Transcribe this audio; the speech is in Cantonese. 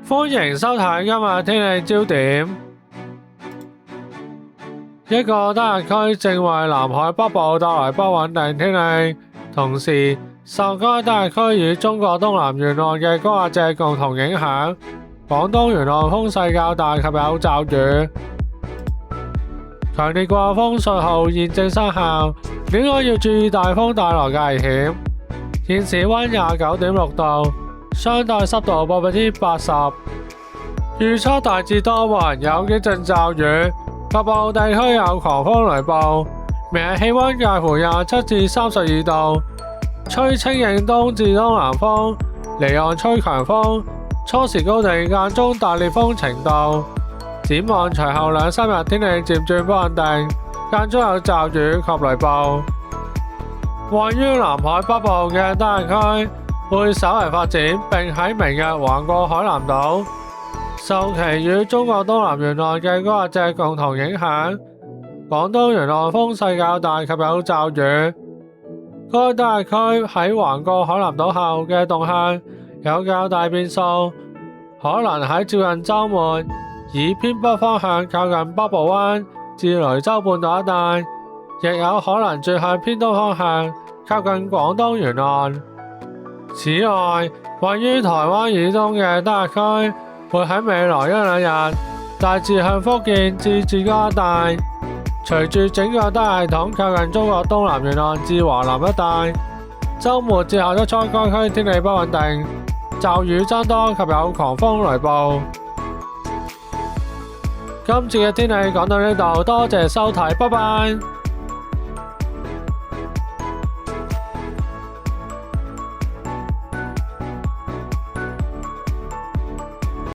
歡迎收睇今日天氣焦點。一個低壓區正為南海北部帶來不穩定天氣，同時受該低壓區與中國東南沿岸嘅高壓脊共同影響，廣東沿岸風勢較大及有驟雨。強烈季候風信號現正生效，戀海要注意大風帶來嘅危險。現時溫29.6度，相對濕度80%。預測大致多雲，有幾陣驟雨，局部地區有狂風雷暴。明日氣溫介乎27至32度，吹清勁東至東南風，離岸吹強風，初時高地間中達烈風程度。展望隨後2-3日天氣漸轉不穩定，間中有驟雨及雷暴。位於南海北部嘅低壓區會稍為發展，並喺明日橫過海南島。受其與中國東南沿岸嘅高壓脊共同影響，廣東沿岸風勢較大及有驟雨。該低壓區喺橫過海南島後嘅動向有較大變數，可能喺接近週末以偏北方向靠近北部灣至雷州半島一帶，亦有可能轉向偏東方向靠近廣東沿岸。此外，位於台灣以東嘅低壓區會喺未來1-2日大致向福建至浙江一帶，隨住整個低壓系統靠近中國東南沿岸至華南一帶。週末至下周初該區天氣不穩定，驟雨增多及有狂風雷暴。今次嘅天氣講到呢度，多謝收睇，拜拜。